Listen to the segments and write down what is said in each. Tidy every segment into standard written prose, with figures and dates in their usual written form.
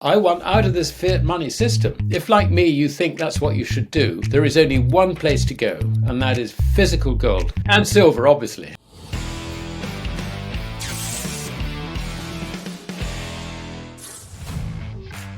I want out of this fiat money system. If, like me, you think that's what you should do, there is only one place to go, and that is physical gold. And silver, obviously.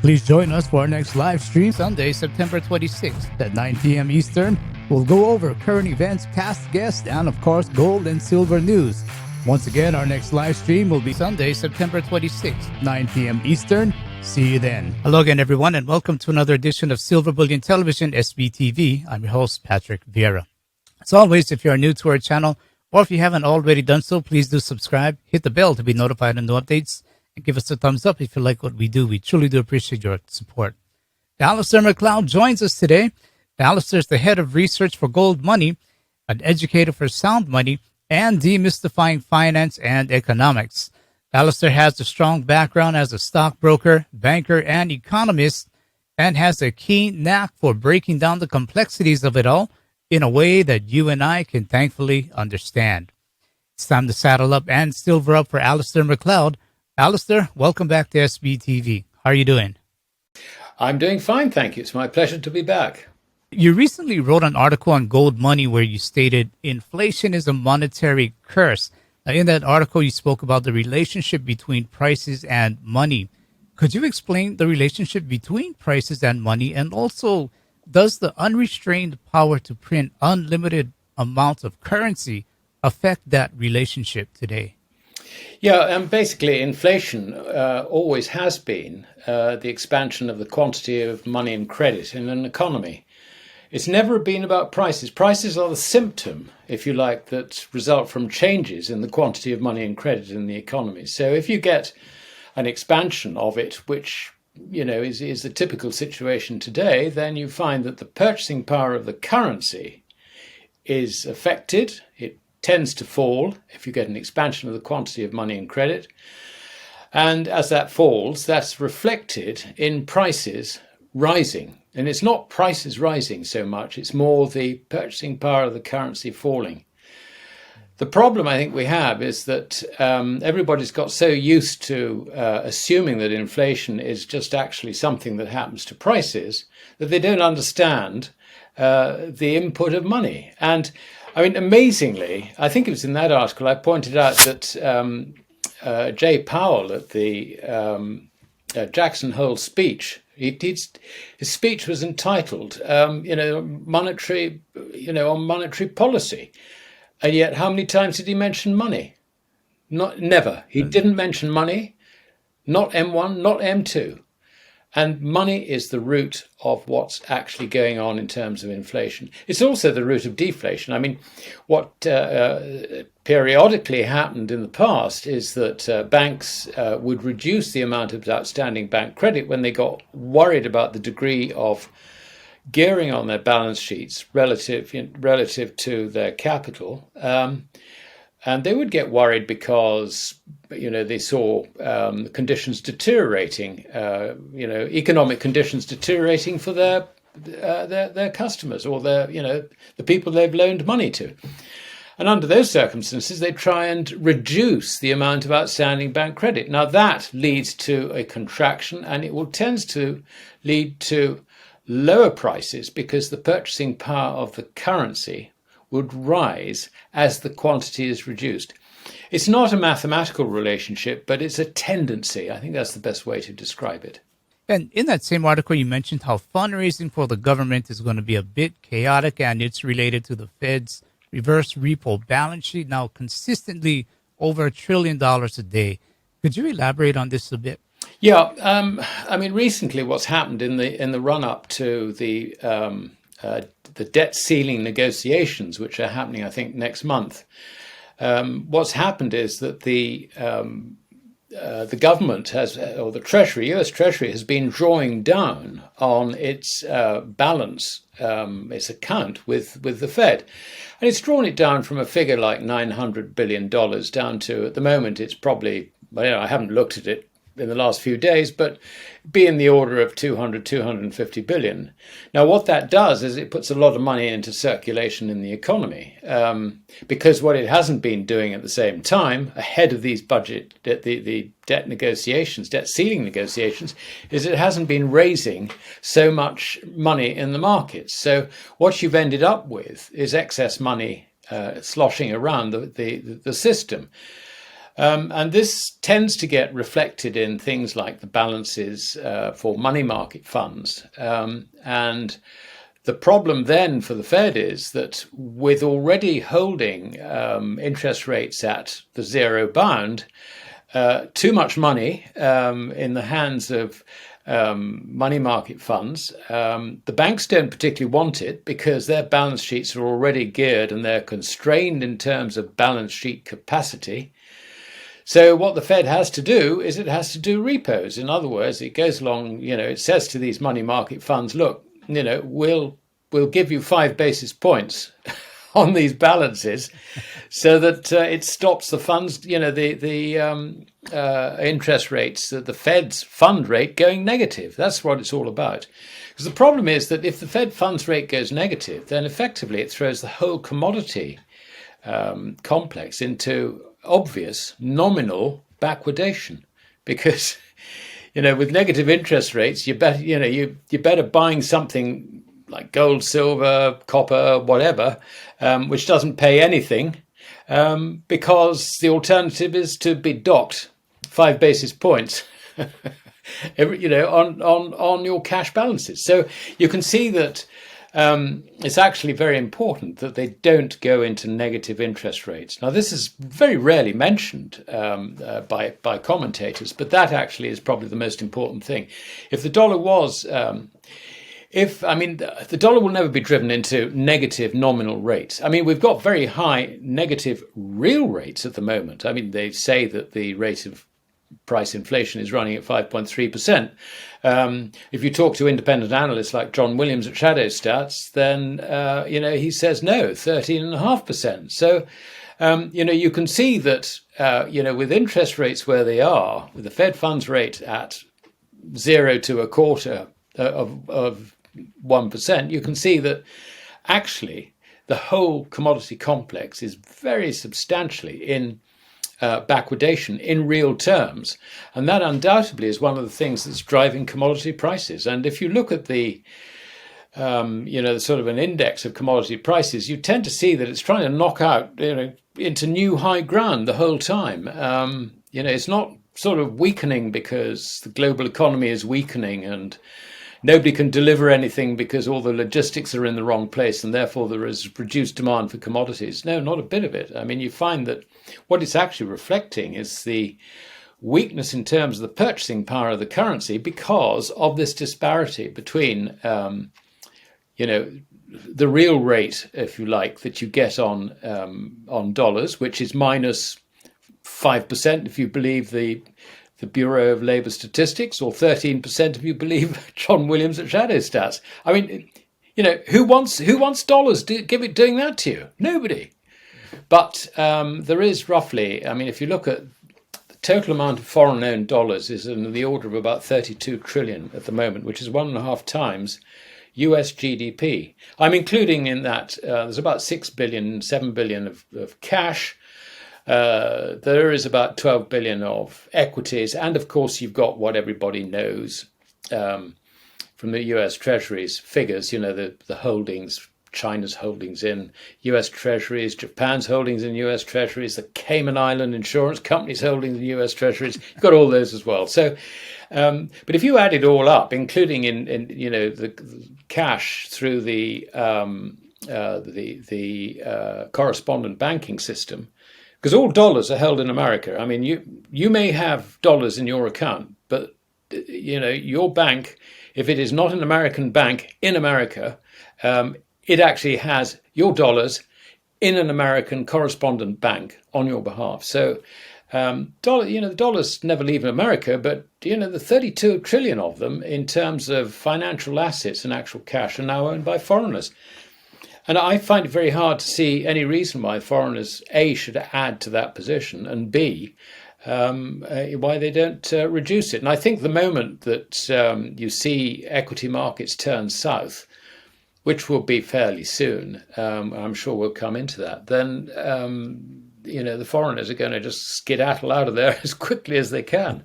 Please join us for our next live stream Sunday, September 26th at 9 p.m. Eastern. We'll go over current events, past guests, and of course, gold and silver news. Once again, our next live stream will be Sunday, September 26th, 9 p.m. Eastern. See you then. Hello again, everyone, and welcome to another edition of Silver Bullion Television, SBTV. I'm your host, Patrick Vieira. As always, if you are new to our channel, or if you haven't already done so, please do subscribe, hit the bell to be notified of new updates, and give us a thumbs up if you like what we do. We truly do appreciate your support. Alasdair Macleod joins us today. Alasdair is the head of research for GoldMoney, an educator for sound money, and demystifying finance and economics. Alasdair has a strong background as a stockbroker, banker, and economist, and has a keen knack for breaking down the complexities of it all in a way that you and I can thankfully understand. It's time to saddle up and silver up for Alasdair Macleod. Alasdair, welcome back to SBTV. How are you doing? I'm doing fine, thank you. It's my pleasure to be back. You recently wrote an article on GoldMoney where you stated inflation is a monetary curse. In that article, you spoke about the relationship between prices and money. Could you explain the relationship between prices and money? And also, does the unrestrained power to print unlimited amounts of currency affect that relationship today? Yeah, basically inflation always has been the expansion of the quantity of money and credit in an economy. It's never been about prices. Prices are the symptom, if you like, that result from changes in the quantity of money and credit in the economy. So if you get an expansion of it, which is the typical situation today, then you find that the purchasing power of the currency is affected. It tends to fall if you get an expansion of the quantity of money and credit. And as that falls, that's reflected in prices rising. And it's not prices rising so much, it's more the purchasing power of the currency falling. The problem I think we have is that everybody's got so used to assuming that inflation is just actually something that happens to prices that they don't understand the input of money. And I mean, amazingly, I think it was in that article I pointed out that Jay Powell at the Jackson Hole speech, his speech was entitled, monetary policy. And yet, how many times did he mention money? Never. He didn't mention money, not M1, not M2. And money is the root of what's actually going on in terms of inflation. It's also the root of deflation. I mean, what periodically happened in the past is that banks would reduce the amount of outstanding bank credit when they got worried about the degree of gearing on their balance sheets relative to their capital. And they would get worried because, they saw conditions deteriorating, economic conditions deteriorating for their customers or the people they've loaned money to. And under those circumstances, they try and reduce the amount of outstanding bank credit. Now that leads to a contraction, and it will tend to lead to lower prices because the purchasing power of the currency would rise as the quantity is reduced. It's not a mathematical relationship, but it's a tendency. I think that's the best way to describe it. And in that same article, you mentioned how fundraising for the government is going to be a bit chaotic, and it's related to the Fed's reverse repo balance sheet, now consistently over $1 trillion a day. Could you elaborate on this a bit? Yeah, I mean, recently what's happened in the run-up to the debt ceiling negotiations, which are happening, I think, next month. What's happened is that the government has, or the Treasury, U.S. Treasury, has been drawing down on its balance, its account with the Fed. And it's drawn it down from a figure like $900 billion down to, at the moment, it's probably, I haven't looked at it in the last few days, but be in the order of 250 billion. Now, what that does is it puts a lot of money into circulation in the economy, because what it hasn't been doing at the same time, ahead of these the debt negotiations, debt ceiling negotiations, is it hasn't been raising so much money in the markets. So what you've ended up with is excess money sloshing around the system. And this tends to get reflected in things like the balances for money market funds. And the problem then for the Fed is that with already holding interest rates at the zero bound, too much money in the hands of money market funds. The banks don't particularly want it because their balance sheets are already geared and they're constrained in terms of balance sheet capacity. So what the Fed has to do is it has to do repos. In other words, it goes along, it says to these money market funds, look, we'll give you 5 basis points on these balances so that it stops the funds, the interest rates, the Fed's fund rate going negative. That's what it's all about. Because the problem is that if the Fed funds rate goes negative, then effectively it throws the whole commodity complex into obvious nominal backwardation, because with negative interest rates you're better buying something like gold, silver, copper, whatever, which doesn't pay anything, because the alternative is to be docked 5 basis points on your cash balances. So you can see that it's actually very important that they don't go into negative interest rates. Now, this is very rarely mentioned by commentators, but that actually is probably the most important thing. If the dollar was, the dollar will never be driven into negative nominal rates. I mean, we've got very high negative real rates at the moment. I mean, they say that the rate of price inflation is running at 5.3%. If you talk to independent analysts like John Williams at Shadow Stats, then he says no, 13.5%. So you can see that with interest rates where they are, with the Fed funds rate at 0 to a quarter of 1%, you can see that actually the whole commodity complex is very substantially in backwardation in real terms, and that undoubtedly is one of the things that's driving commodity prices. And if you look at the sort of an index of commodity prices, you tend to see that it's trying to knock out into new high ground the whole time. It's not sort of weakening because the global economy is weakening and nobody can deliver anything because all the logistics are in the wrong place and therefore there is reduced demand for commodities. No, not a bit of it. I mean, you find that what it's actually reflecting is the weakness in terms of the purchasing power of the currency because of this disparity between, the real rate, if you like, that you get on dollars, which is minus 5% if you believe the Bureau of Labour Statistics, or 13% if you believe John Williams at Shadow Stats. I mean, who wants dollars doing that to you? Nobody. But there is roughly, if you look at the total amount of foreign-owned dollars is in the order of about 32 trillion at the moment, which is 1.5 times US GDP. I'm including in that there's about 7 billion of cash. There is about 12 billion of equities, and of course you've got what everybody knows from the US Treasury's figures, the holdings, China's holdings in US Treasuries, Japan's holdings in US Treasuries, the Cayman Island Insurance Company's holdings in US Treasuries. You've got all those as well. So, but if you add it all up, including in the cash through the correspondent banking system, because all dollars are held in America. I mean, you may have dollars in your account, but your bank, if it is not an American bank in America, it actually has your dollars in an American correspondent bank on your behalf. So, the dollars never leave America, but the 32 trillion of them in terms of financial assets and actual cash are now owned by foreigners. And I find it very hard to see any reason why foreigners, A, should add to that position, and B, why they don't reduce it. And I think the moment that you see equity markets turn south, which will be fairly soon, I'm sure we'll come into that, then the foreigners are going to just skedaddle out of there as quickly as they can.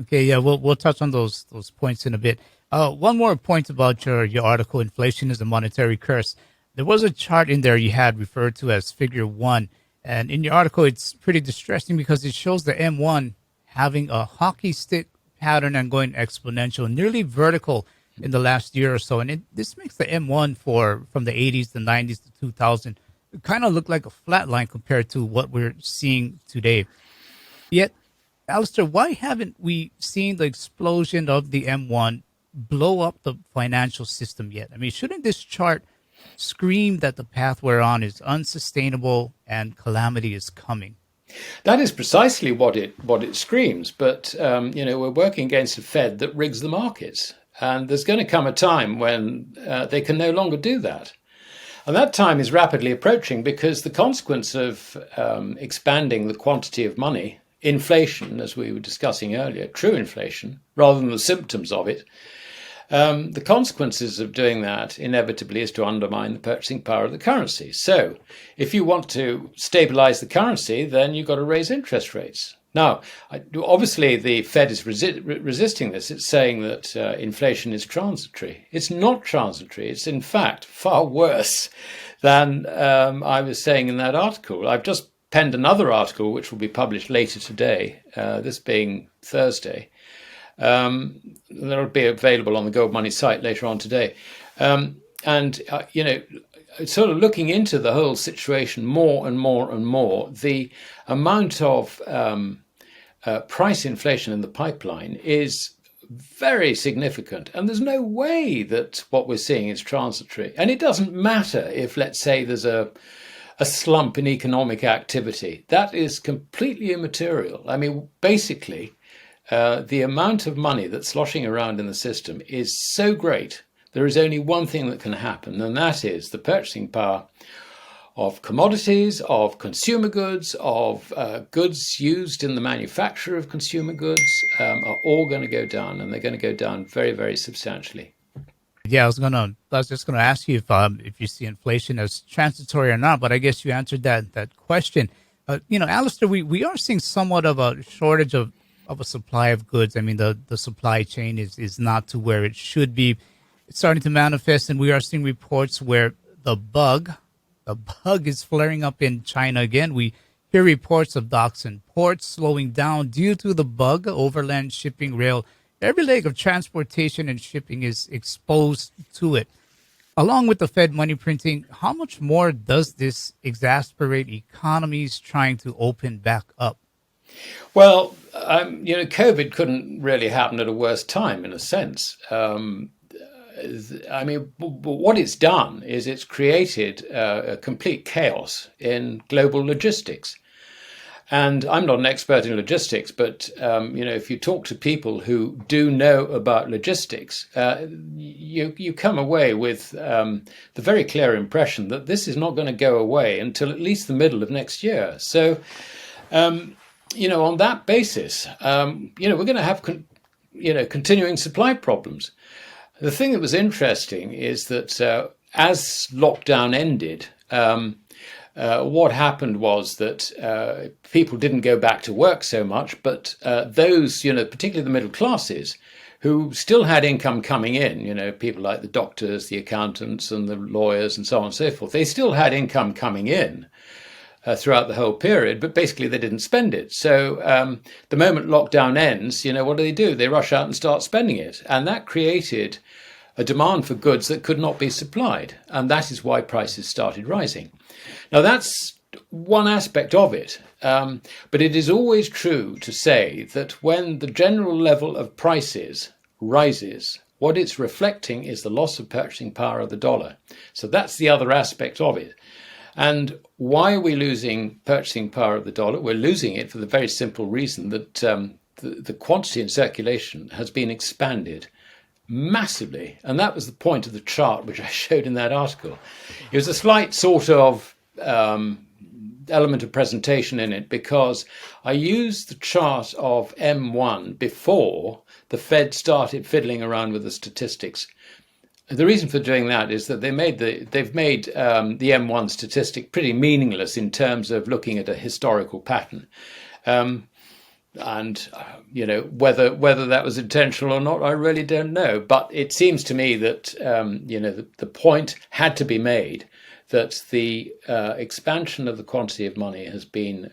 Okay, yeah, we'll touch on those points in a bit. One more point about your article, Inflation is a Monetary Curse. There was a chart in there you had referred to as Figure 1. And in your article, it's pretty distressing because it shows the M1 having a hockey stick pattern and going exponential, nearly vertical in the last year or so. And this makes the M1 from the 80s, the 90s, the 2000 kind of look like a flat line compared to what we're seeing today. Yet, Alasdair, why haven't we seen the explosion of the M1 blow up the financial system yet? I mean, shouldn't this chart scream that the path we're on is unsustainable and calamity is coming? That is precisely what it screams. But we're working against a Fed that rigs the markets, and there's going to come a time when they can no longer do that. And that time is rapidly approaching because the consequence of expanding the quantity of money, inflation, as we were discussing earlier, true inflation, rather than the symptoms of it, the consequences of doing that inevitably is to undermine the purchasing power of the currency. So if you want to stabilize the currency, then you've got to raise interest rates. Now, obviously, the Fed is resisting this. It's saying that inflation is transitory. It's not transitory. It's, in fact, far worse than I was saying in that article. I've just penned another article, which will be published later today, this being Thursday. That'll be available on the GoldMoney site later on today. Sort of looking into the whole situation more and more and more, the amount of price inflation in the pipeline is very significant. And there's no way that what we're seeing is transitory. And it doesn't matter if, let's say, there's a slump in economic activity. That is completely immaterial. I mean, basically, the amount of money that's sloshing around in the system is so great. There is only one thing that can happen, and that is the purchasing power of commodities, of consumer goods, of goods used in the manufacture of consumer goods are all going to go down, and they're going to go down very, very substantially. Yeah, I was just gonna ask you if you see inflation as transitory or not, but I guess you answered that question. Alasdair, we are seeing somewhat of a shortage of a supply of goods. I mean, the supply chain is not to where it should be. It's starting to manifest, and we are seeing reports where the bug is flaring up in China again. We hear reports of docks and ports slowing down due to the bug. Overland shipping, rail, every leg of transportation and shipping is exposed to it. Along with the Fed money printing, how much more does this exasperate economies trying to open back up? Well, COVID couldn't really happen at a worse time, in a sense. What it's done is it's created a complete chaos in global logistics. And I'm not an expert in logistics, but if you talk to people who do know about logistics, you come away with the very clear impression that this is not going to go away until at least the middle of next year. So, on that basis, we're going to have continuing supply problems. The thing that was interesting is that as lockdown ended, what happened was that people didn't go back to work so much, but those, particularly the middle classes, who still had income coming in, people like the doctors, the accountants, and the lawyers, and so on and so forth, they still had income coming in throughout the whole period, but basically they didn't spend it. So the moment lockdown ends, what do? They rush out and start spending it. And that created a demand for goods that could not be supplied. And that is why prices started rising. Now, that's one aspect of it. But it is always true to say that when the general level of prices rises, what it's reflecting is the loss of purchasing power of the dollar. So that's the other aspect of it. And why are we losing purchasing power of the dollar? We're losing it for the very simple reason that the quantity in circulation has been expanded massively. And that was the point of the chart which I showed in that article. It was a slight sort of element of presentation in it because I used the chart of M1 before the Fed started fiddling around with the statistics. The reason for doing that is that they've made the M1 statistic pretty meaningless in terms of looking at a historical pattern. And whether that was intentional or not, I really don't know. But it seems to me that the point had to be made that the expansion of the quantity of money has been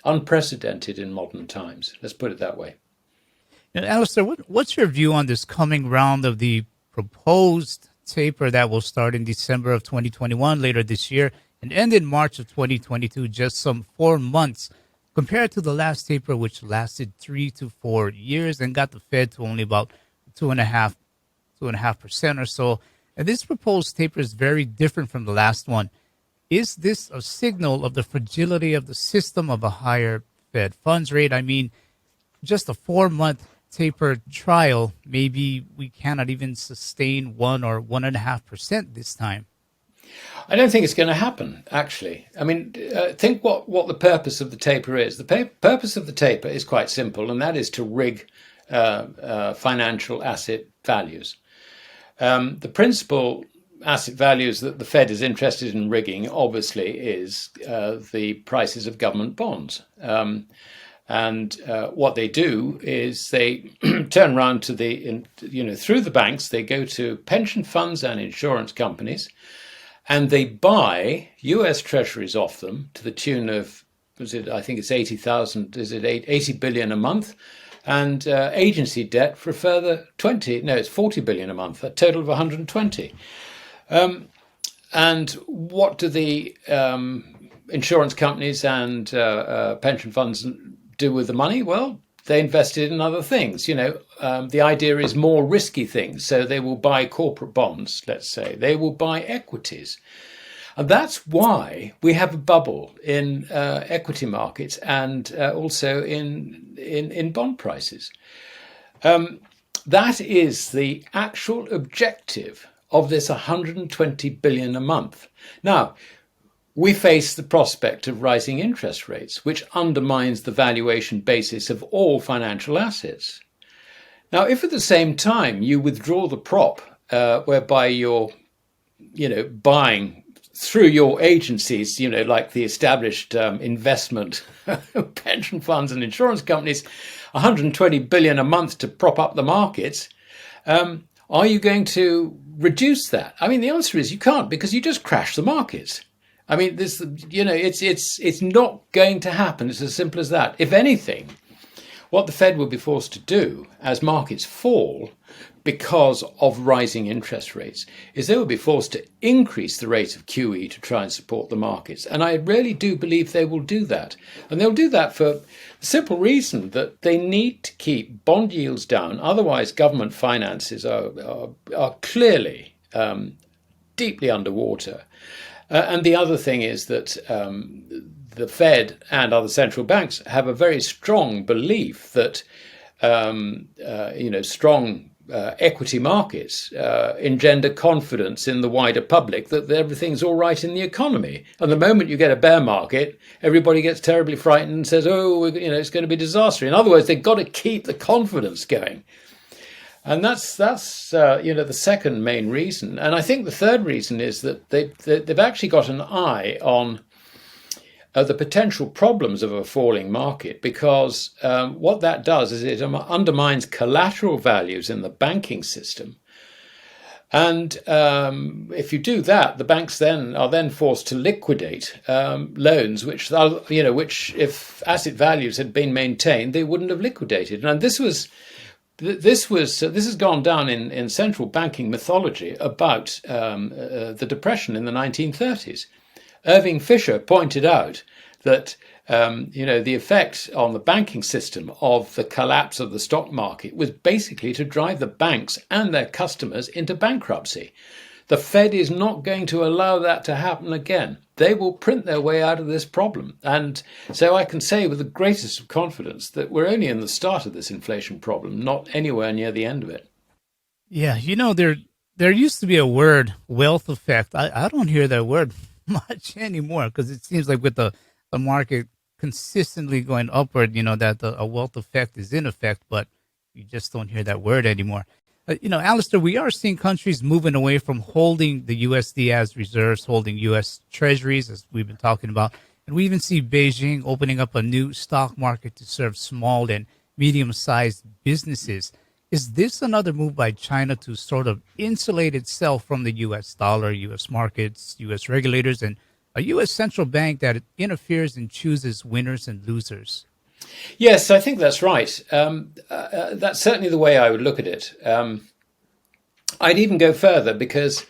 unprecedented in modern times. Let's put it that way. And Alasdair, what's your view on this coming round of the proposed taper that will start in December of 2021, later this year, and end in March of 2022, just some 4 months, compared to the last taper, which lasted 3 to 4 years and got the Fed to only about 2.5% or so. And this proposed taper is very different from the last one. Is this a signal of the fragility of the system of a higher Fed funds rate? I mean, just a 4-month taper trial, maybe we cannot even sustain 1 or 1.5% this time. I don't think it's going to happen, actually. I mean, think what the purpose of the taper is. The purpose of the taper is quite simple, and that is to rig financial asset values. The principal asset values that the Fed is interested in rigging, obviously, is the prices of government bonds. And what they do is they turn around to through the banks, they go to pension funds and insurance companies, and they buy US treasuries off them to the tune of, I think it's 80 billion a month, and agency debt for a further it's 40 billion a month, a total of 120. And what do the insurance companies and pension funds do with the money? Well, they invest it in other things. The idea is more risky things. So they will buy corporate bonds, let's say. They will buy equities. And that's why we have a bubble in equity markets and also in bond prices. That is the actual objective of this 120 billion a month. Now, we face the prospect of rising interest rates, which undermines the valuation basis of all financial assets. Now, if at the same time you withdraw the prop, whereby you're, buying through your agencies, like the established investment pension funds and insurance companies, 120 billion a month to prop up the markets, are you going to reduce that? I mean, the answer is you can't, because you just crash the markets. I mean, it's not going to happen. It's as simple as that. If anything, what the Fed will be forced to do as markets fall because of rising interest rates is they will be forced to increase the rate of QE to try and support the markets. And I really do believe they will do that. And they'll do that for the simple reason that they need to keep bond yields down. Otherwise, government finances are clearly deeply underwater. And the other thing is that the Fed and other central banks have a very strong belief that, strong equity markets engender confidence in the wider public that everything's all right in the economy. And the moment you get a bear market, everybody gets terribly frightened and says, it's going to be disaster. In other words, they've got to keep the confidence going. And that's the second main reason. And I think the third reason is that they've actually got an eye on the potential problems of a falling market, because what that does is it undermines collateral values in the banking system. And if you do that, the banks then are forced to liquidate loans, which if asset values had been maintained, they wouldn't have liquidated. And this has gone down in central banking mythology about the Depression in the 1930s. Irving Fisher pointed out that the effect on the banking system of the collapse of the stock market was basically to drive the banks and their customers into bankruptcy. The Fed is not going to allow that to happen again. They will print their way out of this problem. And so I can say with the greatest of confidence that we're only in the start of this inflation problem, not anywhere near the end of it. Yeah, there used to be a word, wealth effect. I don't hear that word much anymore, because it seems like with the the market consistently going upward, that a wealth effect is in effect, but you just don't hear that word anymore. Alistair, we are seeing countries moving away from holding the USD as reserves, holding U.S. treasuries, as we've been talking about. And we even see Beijing opening up a new stock market to serve small and medium-sized businesses. Is this another move by China to sort of insulate itself from the U.S. dollar, U.S. markets, U.S. regulators, and a U.S. central bank that interferes and chooses winners and losers? Yes, I think that's right. That's certainly the way I would look at it. I'd even go further because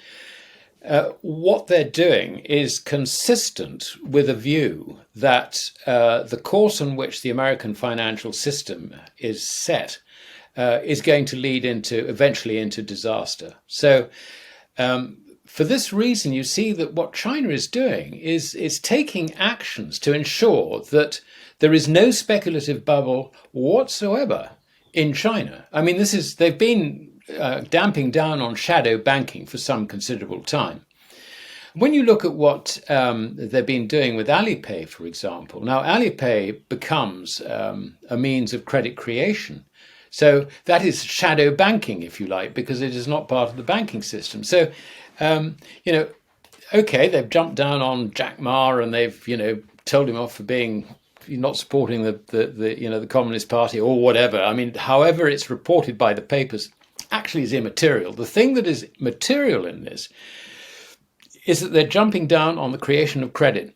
what they're doing is consistent with a view that the course on which the American financial system is set is going to lead eventually into disaster. So for this reason, you see that what China is doing is taking actions to ensure that there is no speculative bubble whatsoever in China. I mean, they've been damping down on shadow banking for some considerable time. When you look at what they've been doing with Alipay, for example, now Alipay becomes a means of credit creation. So that is shadow banking, if you like, because it is not part of the banking system. So, okay, they've jumped down on Jack Ma and they've, told him off for being not supporting the Communist Party or whatever. I mean, however it's reported by the papers actually is immaterial. The thing that is material in this is that they're jumping down on the creation of credit.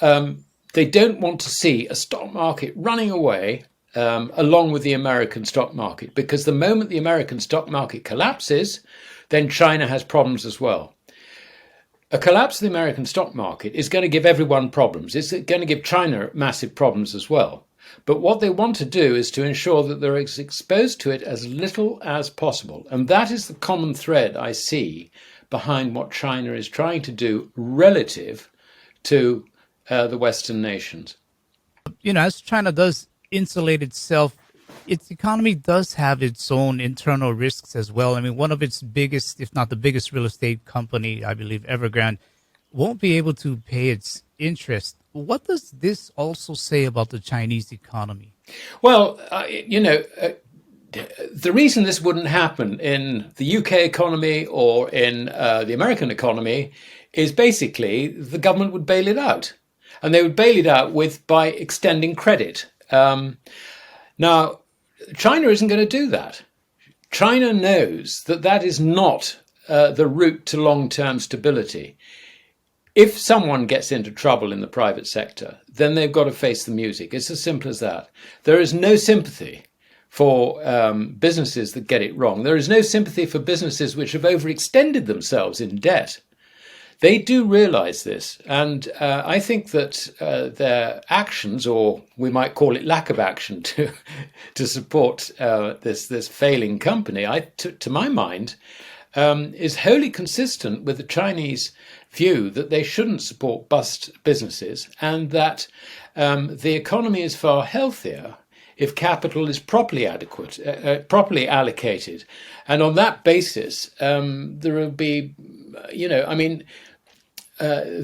They don't want to see a stock market running away along with the American stock market, because the moment the American stock market collapses, then China has problems as well. A collapse of the American stock market is going to give everyone problems. It's going to give China massive problems as well. But what they want to do is to ensure that they're exposed to it as little as possible. And that is the common thread I see behind what China is trying to do relative to the Western nations. As China does insulate itself, its economy does have its own internal risks as well. I mean, one of its biggest, if not the biggest real estate company, I believe Evergrande, won't be able to pay its interest. What does this also say about the Chinese economy? Well, the reason this wouldn't happen in the UK economy or in the American economy is basically the government would bail it out. And they would bail it out by extending credit. Now, China isn't going to do that. China knows that is not the route to long-term stability. If someone gets into trouble in the private sector, then they've got to face the music. It's as simple as that. There is no sympathy for businesses that get it wrong. There is no sympathy for businesses which have overextended themselves in debt. They do realize this, and I think that their actions, or we might call it lack of action, to support this failing company, to my mind, is wholly consistent with the Chinese view that they shouldn't support bust businesses, and that the economy is far healthier if capital is properly allocated, and on that basis, there will be,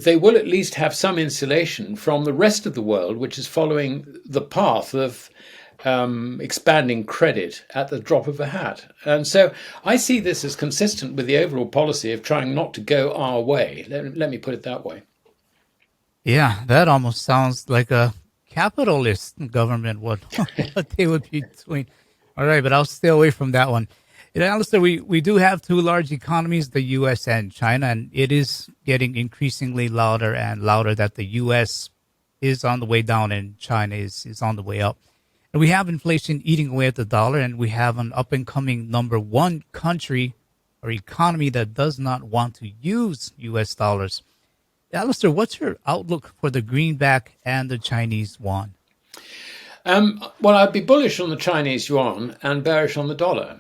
they will at least have some insulation from the rest of the world, which is following the path of expanding credit at the drop of a hat. And so I see this as consistent with the overall policy of trying not to go our way. Let me put it that way. Yeah, that almost sounds like a capitalist government, what they would be doing. All right, but I'll stay away from that one. Alistair, we do have two large economies, the U.S. and China, and it is getting increasingly louder and louder that the U.S. is on the way down and China is on the way up. And we have inflation eating away at the dollar, and we have an up-and-coming number one country or economy that does not want to use U.S. dollars. Alistair, what's your outlook for the greenback and the Chinese yuan? Well, I'd be bullish on the Chinese yuan and bearish on the dollar,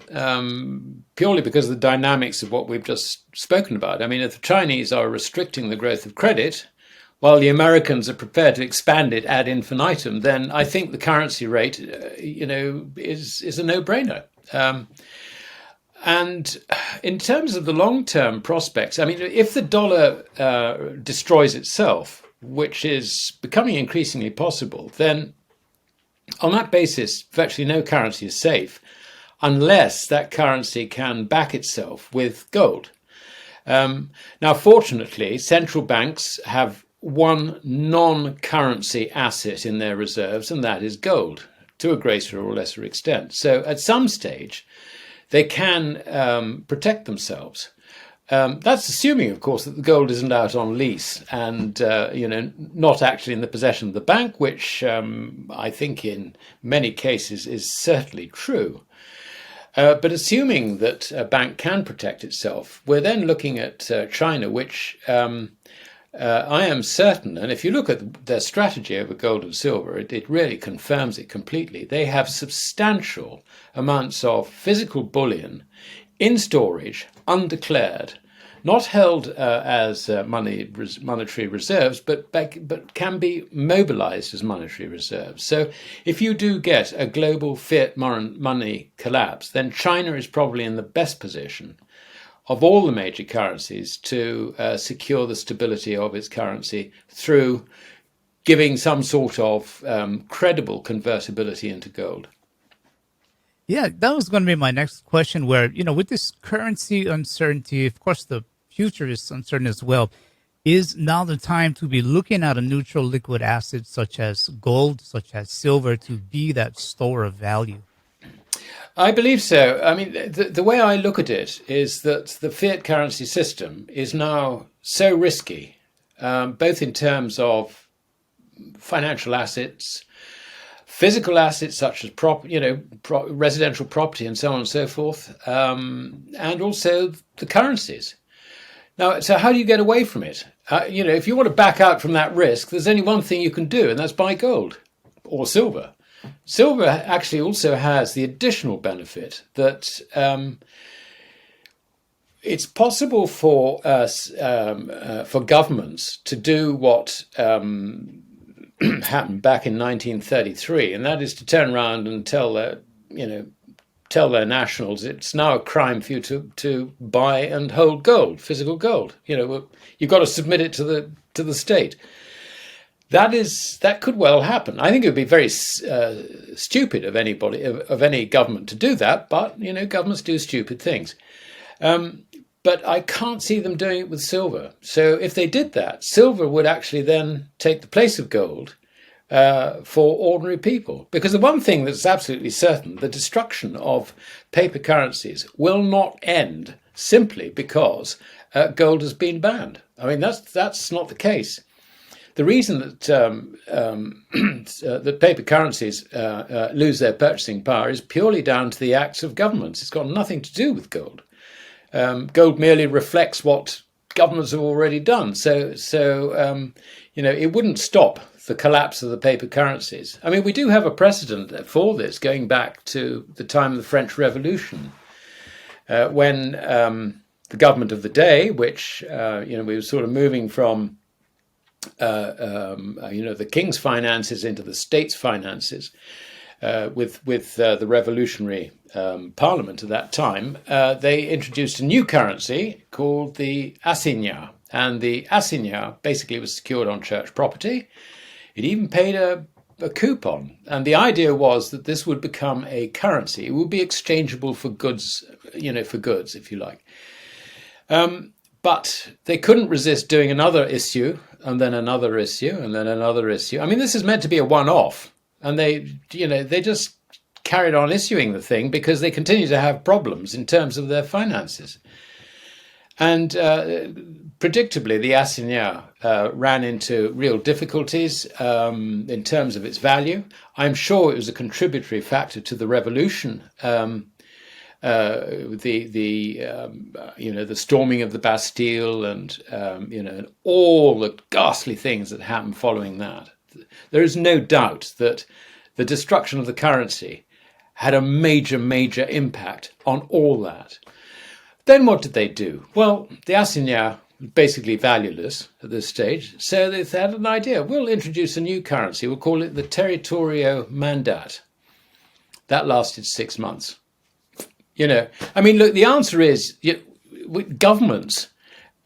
purely because of the dynamics of what we've just spoken about. I mean, if the Chinese are restricting the growth of credit, while the Americans are prepared to expand it ad infinitum, then I think the currency rate, is a no-brainer. And in terms of the long-term prospects, I mean, if the dollar destroys itself, which is becoming increasingly possible, then on that basis, virtually no currency is safe unless that currency can back itself with gold. Now, fortunately, central banks have one non-currency asset in their reserves, and that is gold, to a greater or lesser extent. So at some stage, they can protect themselves. That's assuming, of course, that the gold isn't out on lease and, not actually in the possession of the bank, which I think in many cases is certainly true. But assuming that a bank can protect itself, we're then looking at China, which I am certain, and if you look at their strategy over gold and silver, it really confirms it completely. They have substantial amounts of physical bullion in storage, undeclared, not held as monetary reserves, but can be mobilized as monetary reserves. So if you do get a global fiat money collapse, then China is probably in the best position of all the major currencies to secure the stability of its currency through giving some sort of credible convertibility into gold. Yeah, that was going to be my next question where, with this currency uncertainty, of course, the future is uncertain as well. Is now the time to be looking at a neutral liquid asset such as gold, such as silver, to be that store of value? I believe so. I mean, the way I look at it is that the fiat currency system is now so risky, both in terms of financial assets, physical assets such as residential property and so on and so forth, and also the currencies. Now, so how do you get away from it? If you want to back out from that risk, there's only one thing you can do, and that's buy gold or silver. Silver actually also has the additional benefit that it's possible for governments to do what happened back in 1933, and that is to turn around and tell their nationals it's now a crime for you to buy and hold gold, physical gold. You've got to submit it to the state. That could well happen. I think it would be very stupid of any government to do that, but governments do stupid things. But I can't see them doing it with silver. So if they did that, silver would actually then take the place of gold for ordinary people. Because the one thing that's absolutely certain, the destruction of paper currencies will not end simply because gold has been banned. I mean, that's not the case. The reason that that paper currencies lose their purchasing power is purely down to the acts of governments. It's got nothing to do with gold. Gold merely reflects what governments have already done. So it wouldn't stop the collapse of the paper currencies. I mean, we do have a precedent for this going back to the time of the French Revolution, when the government of the day, which we were sort of moving from the king's finances into the state's finances, with the revolutionary parliament at that time, they introduced a new currency called the assignat. And the assignat basically was secured on church property. It even paid a coupon. And the idea was that this would become a currency. It would be exchangeable for goods, if you like. But they couldn't resist doing another issue, and then another issue, and then another issue. I mean, this is meant to be a one-off. And they just carried on issuing the thing because they continue to have problems in terms of their finances. And predictably, the assignat ran into real difficulties in terms of its value. I'm sure it was a contributory factor to the revolution, the storming of the Bastille, and all the ghastly things that happened following that. There is no doubt that the destruction of the currency had a major, major impact on all that. Then what did they do? Well, the assignat was basically valueless at this stage, so they had an idea. We'll introduce a new currency. We'll call it the territorio mandat. That lasted 6 months. I mean, look, the answer is governments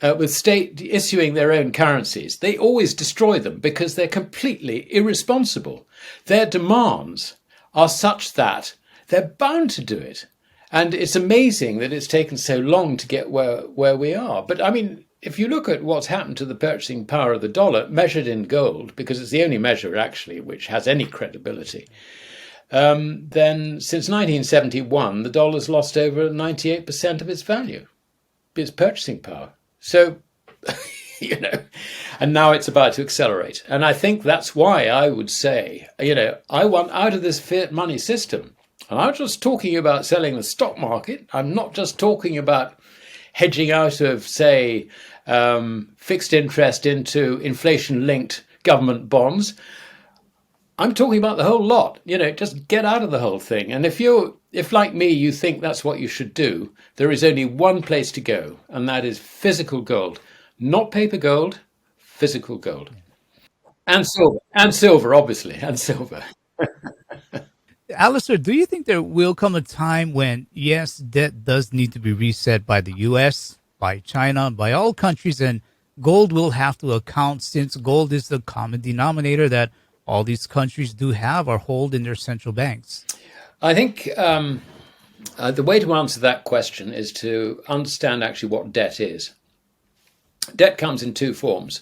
with state issuing their own currencies, they always destroy them because they're completely irresponsible. Their demands are such that they're bound to do it. And it's amazing that it's taken so long to get where we are. But I mean, if you look at what's happened to the purchasing power of the dollar measured in gold, because it's the only measure actually which has any credibility, then since 1971, the dollar's lost over 98% of its value, its purchasing power. So, and now it's about to accelerate. And I think that's why I would say, I want out of this fiat money system. And I'm just talking about selling the stock market. I'm not just talking about hedging out of, say, fixed interest into inflation-linked government bonds. I'm talking about the whole lot. Just get out of the whole thing. And if like me, you think that's what you should do, there is only one place to go, and that is physical gold. Not paper gold, physical gold. And silver, obviously, and silver. Alasdair, do you think there will come a time when, yes, debt does need to be reset by the U.S., by China, by all countries, and gold will have to account, since gold is the common denominator that all these countries do have or hold in their central banks? I think the way to answer that question is to understand actually what debt is. Debt comes in two forms.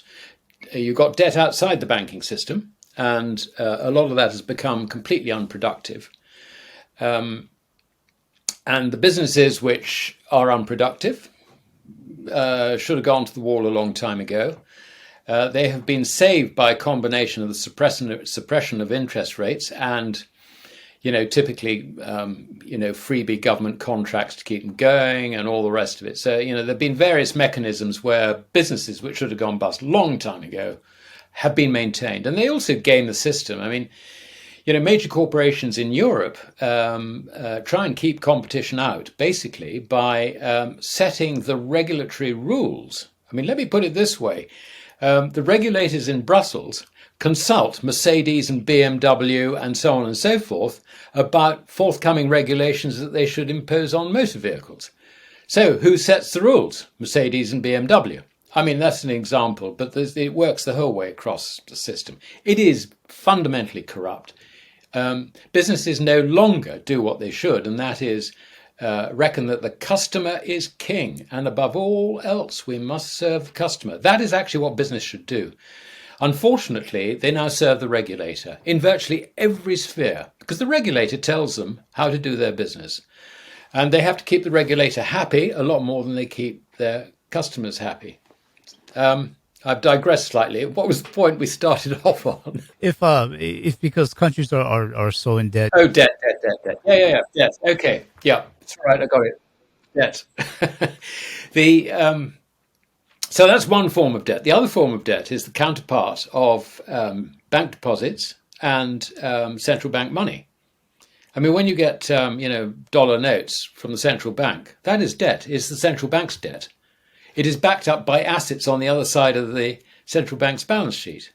You've got debt outside the banking system, and a lot of that has become completely unproductive. And the businesses which are unproductive should have gone to the wall a long time ago. They have been saved by a combination of the suppression of interest rates and, typically, freebie government contracts to keep them going and all the rest of it. So, there have been various mechanisms where businesses which should have gone bust a long time ago have been maintained. And they also game the system. I mean, major corporations in Europe try and keep competition out, basically, by setting the regulatory rules. I mean, let me put it this way. The regulators in Brussels consult Mercedes and BMW and so on and so forth about forthcoming regulations that they should impose on motor vehicles. So who sets the rules? Mercedes and BMW. I mean, that's an example, but it works the whole way across the system. It is fundamentally corrupt. Businesses no longer do what they should, and that is reckon that the customer is king, and above all else, we must serve the customer. That is actually what business should do. Unfortunately, they now serve the regulator in virtually every sphere, because the regulator tells them how to do their business. And they have to keep the regulator happy a lot more than they keep their customers happy. I've digressed slightly. What was the point we started off on? If because countries are so in debt. Oh, debt. Yeah. Yes. Okay. Yeah. That's right. I got it. Debt. So that's one form of debt. The other form of debt is the counterpart of bank deposits and central bank money. I mean, when you get dollar notes from the central bank, that is debt. It's the central bank's debt. It is backed up by assets on the other side of the central bank's balance sheet.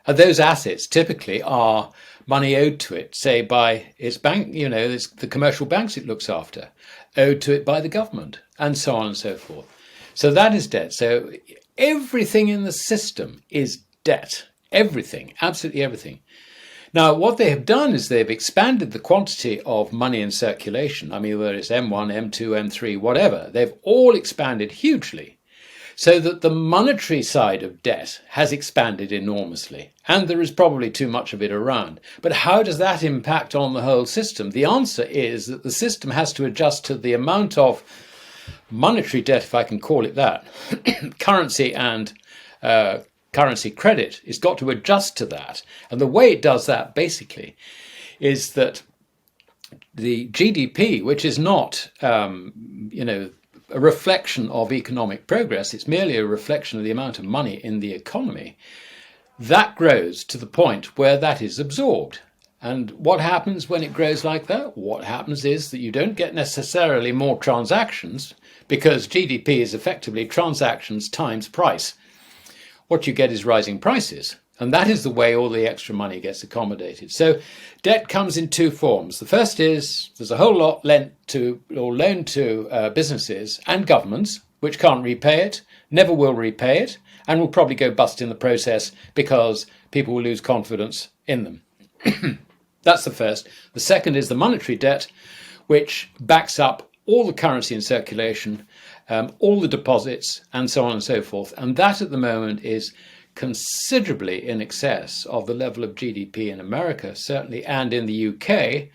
And those assets typically are money owed to it, say, by its bank, it's the commercial banks it looks after, owed to it by the government, and so on and so forth. So that is debt. So everything in the system is debt. Everything, absolutely everything. Now, what they have done is they've expanded the quantity of money in circulation. I mean, whether it's M1, M2, M3, whatever, they've all expanded hugely, so that the monetary side of debt has expanded enormously, and there is probably too much of it around. But how does that impact on the whole system? The answer is that the system has to adjust to the amount of monetary debt, if I can call it that, currency and currency credit. It's got to adjust to that. And the way it does that, basically, is that the GDP, which is not, a reflection of economic progress, it's merely a reflection of the amount of money in the economy, that grows to the point where that is absorbed. And what happens when it grows like that? What happens is that you don't get necessarily more transactions, because GDP is effectively transactions times price. What you get is rising prices. And that is the way all the extra money gets accommodated. So debt comes in two forms. The first is there's a whole lot lent to or loaned to businesses and governments, which can't repay it, never will repay it, and will probably go bust in the process because people will lose confidence in them. That's the first. The second is the monetary debt, which backs up all the currency in circulation, all the deposits, and so on and so forth. And that at the moment is considerably in excess of the level of GDP in America, certainly, and in the UK.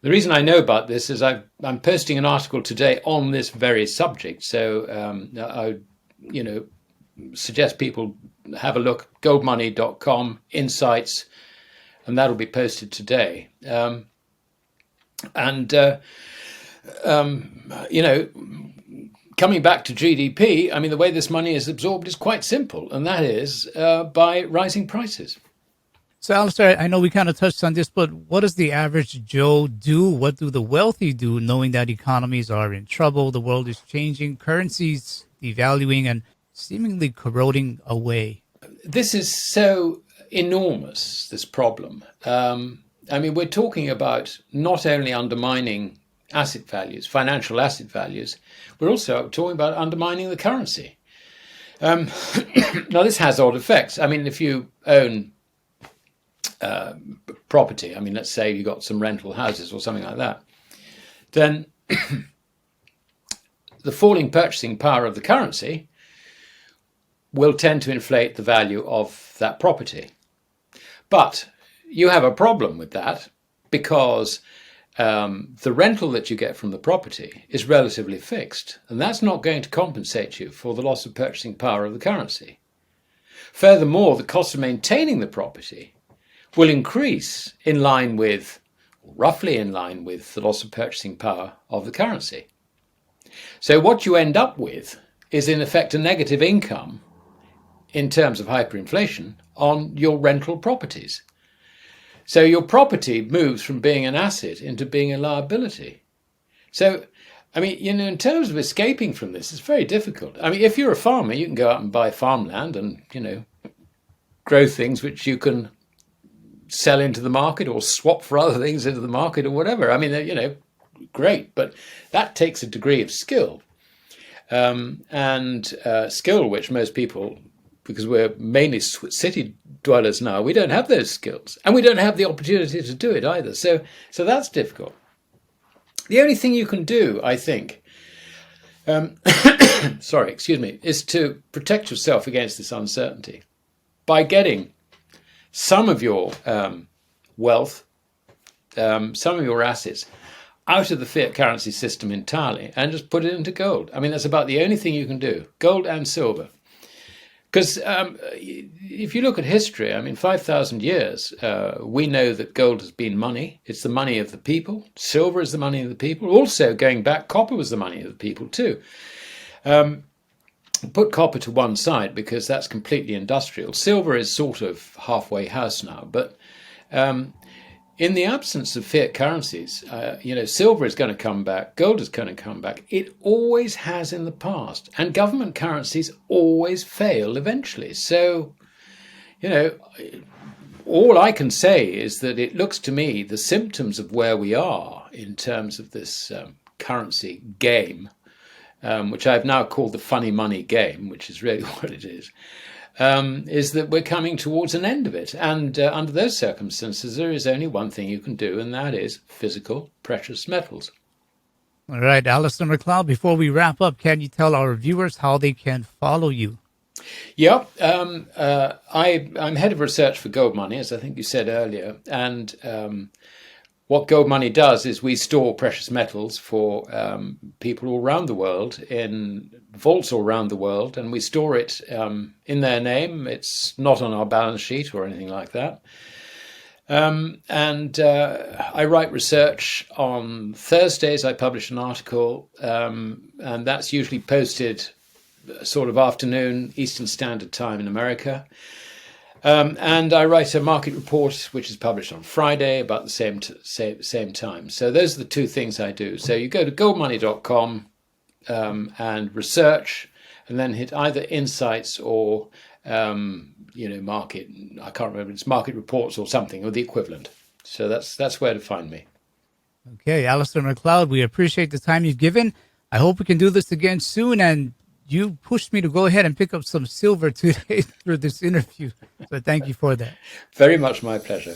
The reason I know about this is I'm posting an article today on this very subject. So I suggest people have a look, goldmoney.com, insights, and that'll be posted today. Coming back to GDP, I mean, the way this money is absorbed is quite simple, and that is by rising prices. So, Alasdair, I know we kind of touched on this, but what does the average Joe do? What do the wealthy do, knowing that economies are in trouble, the world is changing, currencies devaluing, and seemingly corroding away? This is so enormous, this problem. I mean, we're talking about not only undermining asset values, financial asset values, we're also talking about undermining the currency. Now, this has odd effects. I mean, if you own property, I mean, let's say you got some rental houses or something like that, then the falling purchasing power of the currency will tend to inflate the value of that property. But you have a problem with that because the rental that you get from the property is relatively fixed, and that's not going to compensate you for the loss of purchasing power of the currency. Furthermore, the cost of maintaining the property will increase in line with, roughly in line with, the loss of purchasing power of the currency. So what you end up with is in effect a negative income in terms of hyperinflation on your rental properties. So your property moves from being an asset into being a liability. So, I mean, in terms of escaping from this, it's very difficult. I mean, if you're a farmer, you can go out and buy farmland and, grow things which you can sell into the market or swap for other things into the market or whatever. I mean, great, but that takes a degree of skill. And skill which most people, because we're mainly city dwellers now, we don't have those skills, and we don't have the opportunity to do it either. So that's difficult. The only thing you can do, I think, is to protect yourself against this uncertainty by getting some of your wealth, some of your assets out of the fiat currency system entirely and just put it into gold. I mean, that's about the only thing you can do, gold and silver. Because if you look at history, I mean, 5,000 years, we know that gold has been money. It's the money of the people. Silver is the money of the people. Also, going back, copper was the money of the people too. Put copper to one side because that's completely industrial. Silver is sort of halfway house now. But in the absence of fiat currencies, silver is going to come back, gold is going to come back. It always has in the past, and government currencies always fail eventually. So, all I can say is that it looks to me the symptoms of where we are in terms of this currency game, which I've now called the funny money game, which is really what it is that we're coming towards an end of it. And under those circumstances, there is only one thing you can do, and that is physical precious metals. All right, Alasdair Macleod, before we wrap up, can you tell our viewers how they can follow you? Yeah, I'm head of research for GoldMoney, as I think you said earlier, and what GoldMoney does is we store precious metals for people all around the world in vaults all around the world, and we store it in their name. It's not on our balance sheet or anything like that. I write research on Thursdays. I publish an article, and that's usually posted sort of afternoon Eastern Standard Time in America. And I write a market report, which is published on Friday about the same time. So those are the two things I do. So you go to goldmoney.com and research, and then hit either insights or market. I can't remember. It's market reports or something, or the equivalent. So that's where to find me. Okay, Alasdair Macleod, we appreciate the time you've given. I hope we can do this again soon. And you pushed me to go ahead and pick up some silver today for this interview. So thank you for that. Very much my pleasure.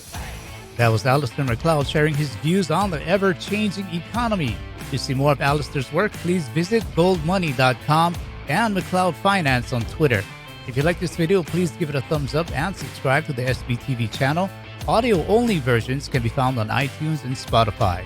That was Alasdair Macleod sharing his views on the ever-changing economy. To see more of Alasdair's work, please visit goldmoney.com and Macleod Finance on Twitter. If you like this video, please give it a thumbs up and subscribe to the SBTV channel. Audio-only versions can be found on iTunes and Spotify.